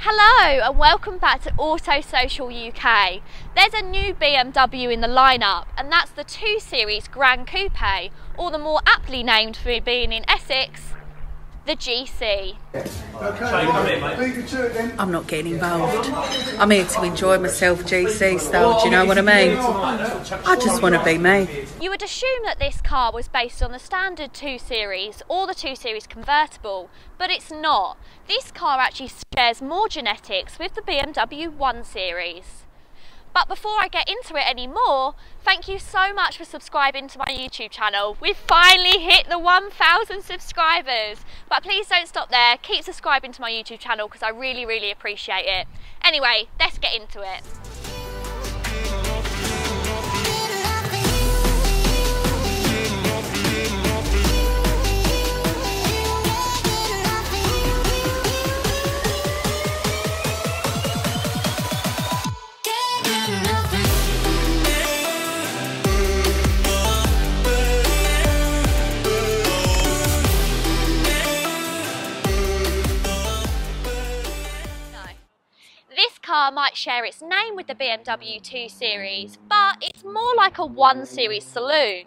Hello and welcome back to Auto Social UK. There's a new BMW in the lineup and that's the 2 Series Gran Coupe, or the more aptly named for being in Essex, the GC. I'm not getting involved. I'm here to enjoy myself GC style, do you know what I mean? I just want to be me. You would assume that this car was based on the standard 2 Series or the 2 Series convertible, but it's not. This car actually shares more genetics with the BMW 1 Series. But before I get into it anymore, thank you so much for subscribing to my YouTube channel. We've finally hit the 1,000 subscribers. But please don't stop there. Keep subscribing to my YouTube channel because I really appreciate it. Anyway, let's get into it. This car might share its name with the BMW 2 Series, but it's more like a 1 Series saloon.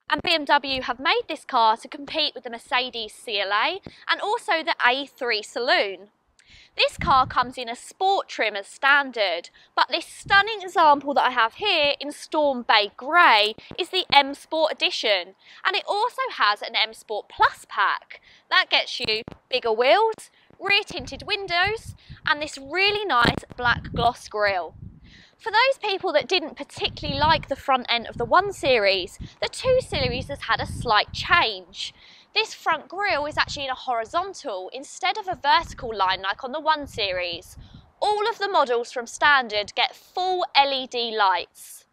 And BMW have made this car to compete with the Mercedes CLA and also the A3 saloon. This car comes in a sport trim as standard, but this stunning example that I have here in Storm Bay Grey is the M Sport Edition, and it also has an M Sport Plus pack. That gets you bigger wheels, rear tinted windows and this really nice black gloss grille. For those people that didn't particularly like the front end of the 1 Series, the 2 Series has had a slight change. This front grille is actually in a horizontal instead of a vertical line like on the 1 Series. All of the models from standard get full LED lights.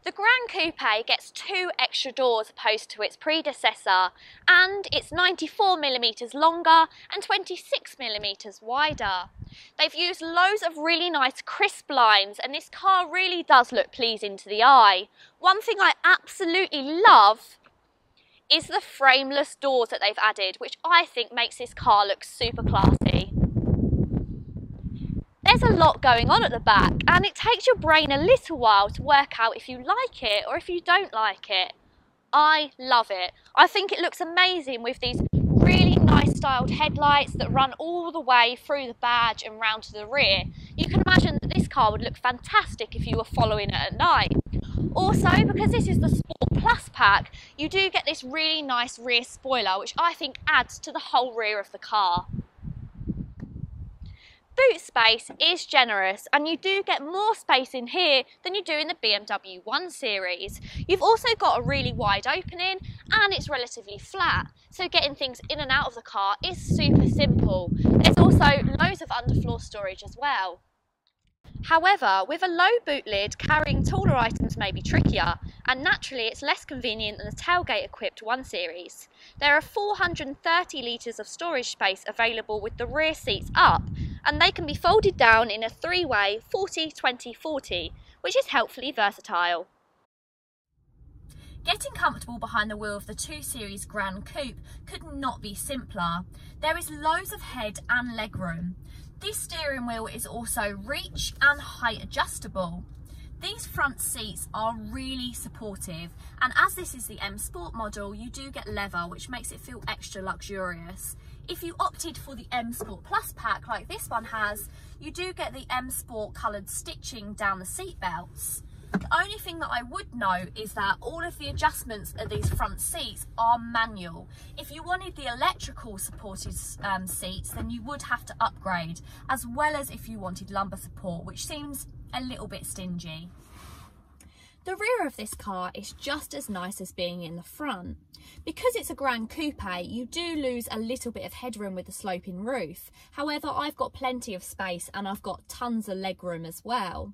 The Gran Coupe gets 2 extra doors opposed to its predecessor, and it's 94mm longer and 26mm wider. They've used loads of really nice crisp lines and this car really does look pleasing to the eye. One thing I absolutely love is the frameless doors that they've added, which I think makes this car look super classy. There's a lot going on at the back and it takes your brain a little while to work out if you like it or if you don't like it. I love it. I think it looks amazing with these really nice styled headlights that run all the way through the badge and round to the rear. You can imagine that this car would look fantastic if you were following it at night. Also, because this is the Sport Plus pack, you do get this really nice rear spoiler which I think adds to the whole rear of the car. Boot space is generous and you do get more space in here than you do in the BMW 1 Series. You've also got a really wide opening and it's relatively flat, so getting things in and out of the car is super simple. There's also loads of underfloor storage as well. However, with a low boot lid, carrying taller items may be trickier, and naturally it's less convenient than the tailgate equipped 1 Series. There are 430 litres of storage space available with the rear seats up, and they can be folded down in a 3-way 40-20-40, which is helpfully versatile. Getting comfortable behind the wheel of the 2 Series Gran Coupe could not be simpler. There is loads of head and legroom. This steering wheel is also reach and height adjustable. These front seats are really supportive, and as this is the M Sport model, you do get leather, which makes it feel extra luxurious. If you opted for the M Sport Plus pack like this one has, you do get the M Sport coloured stitching down the seat belts. The only thing that I would note is that all of the adjustments of these front seats are manual. If you wanted the electrical supported seats, then you would have to upgrade, as well as if you wanted lumbar support, which seems a little bit stingy. The rear of this car is just as nice as being in the front. Because it's a Gran Coupe, you do lose a little bit of headroom with the sloping roof. However, I've got plenty of space and I've got tons of legroom as well.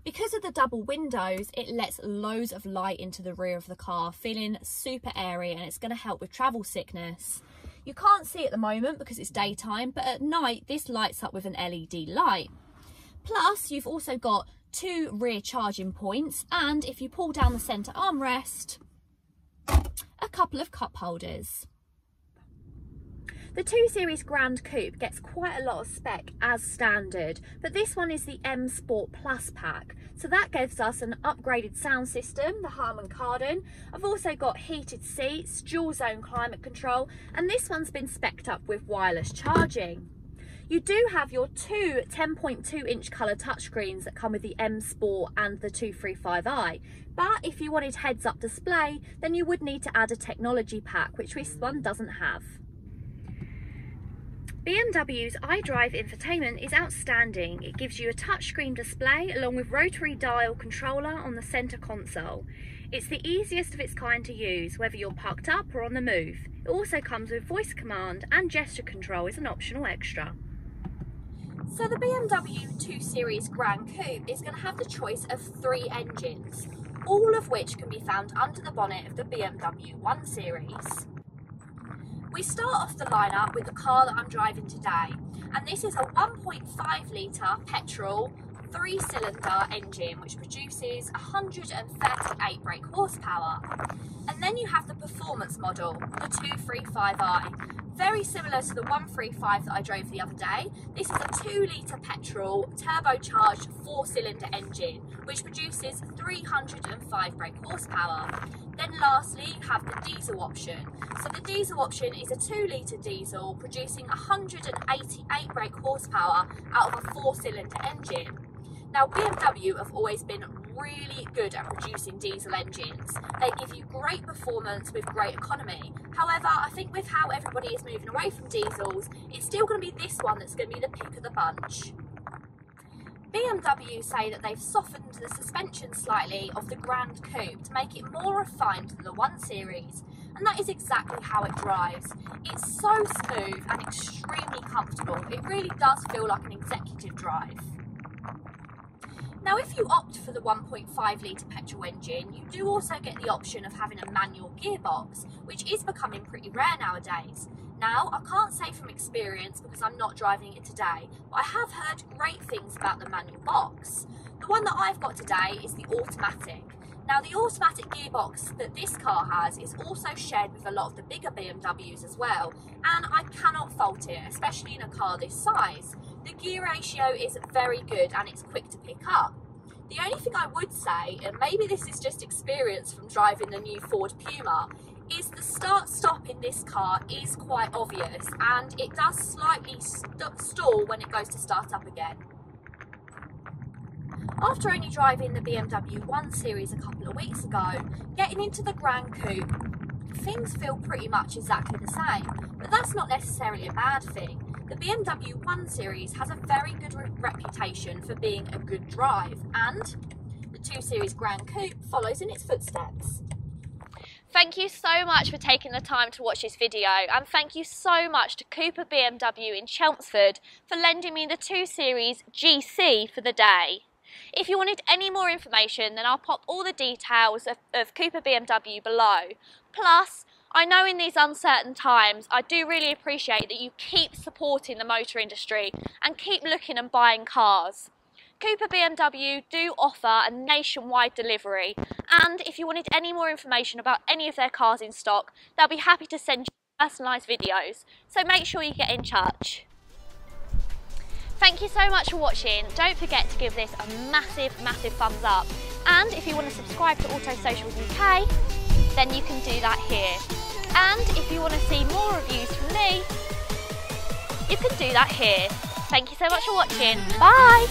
Because of the double windows, it lets loads of light into the rear of the car, feeling super airy, and it's going to help with travel sickness. You can't see at the moment because it's daytime, but at night this lights up with an LED light. Plus, you've also got 2 rear charging points, and if you pull down the centre armrest, a couple of cup holders. The 2 Series Gran Coupe gets quite a lot of spec as standard, but this one is the M Sport Plus pack. So that gives us an upgraded sound system, the Harman Kardon. I've also got heated seats, dual zone climate control, and this one's been spec'd up with wireless charging. You do have your two 10.2 inch colour touchscreens that come with the M Sport and the 235i, but if you wanted heads up display, then you would need to add a technology pack, which this one doesn't have. BMW's iDrive infotainment is outstanding. It gives you a touchscreen display along with rotary dial controller on the centre console. It's the easiest of its kind to use, whether you're parked up or on the move. It also comes with voice command, and gesture control is an optional extra. So the BMW 2 Series Gran Coupe is going to have the choice of 3 engines, all of which can be found under the bonnet of the BMW 1 Series. We start off the lineup with the car that I'm driving today, and this is a 1.5 litre petrol 3-cylinder engine which produces 138 brake horsepower. And then you have the performance model, the 235i. Very similar to the 135 that I drove the other day. This is a 2 litre petrol turbocharged 4-cylinder engine which produces 305 brake horsepower. Then lastly you have the diesel option. So the diesel option is a 2 litre diesel producing 188 brake horsepower out of a 4-cylinder engine. Now BMW have always been really good at producing diesel engines. They give you great performance with great economy. However, I think with how everybody is moving away from diesels, it's still going to be this one that's going to be the pick of the bunch. BMW say that they've softened the suspension slightly of the Gran Coupe to make it more refined than the 1 Series, and that is exactly how it drives. It's so smooth and extremely comfortable. It really does feel like an executive drive. Now if you opt for the 1.5 litre petrol engine, you do also get the option of having a manual gearbox, which is becoming pretty rare nowadays. Now, I can't say from experience because I'm not driving it today, but I have heard great things about the manual box. The one that I've got today is the automatic. Now the automatic gearbox that this car has is also shared with a lot of the bigger BMWs as well, and I cannot fault it, especially in a car this size. The gear ratio is very good and it's quick to pick up. The only thing I would say, and maybe this is just experience from driving the new Ford Puma, is the start-stop in this car is quite obvious and it does slightly stall when it goes to start up again. After only driving the BMW 1 Series a couple of weeks ago, getting into the Gran Coupe, things feel pretty much exactly the same, but that's not necessarily a bad thing. The BMW 1 Series has a very good reputation for being a good drive, and the 2 Series Gran Coupe follows in its footsteps. Thank you so much for taking the time to watch this video, and thank you so much to Cooper BMW in Chelmsford for lending me the 2 Series GC for the day. If you wanted any more information, then I'll pop all the details of Cooper BMW below. Plus, I know in these uncertain times, I do really appreciate that you keep supporting the motor industry and keep looking and buying cars. Cooper BMW do offer a nationwide delivery, and if you wanted any more information about any of their cars in stock, they'll be happy to send you personalised videos, so make sure you get in touch. Thank you so much for watching. Don't forget to give this a massive thumbs up, and if you want to subscribe to Auto Socials UK, then you can do that here. And if you want to see more reviews from me, you can do that here. Thank you so much for watching. Bye!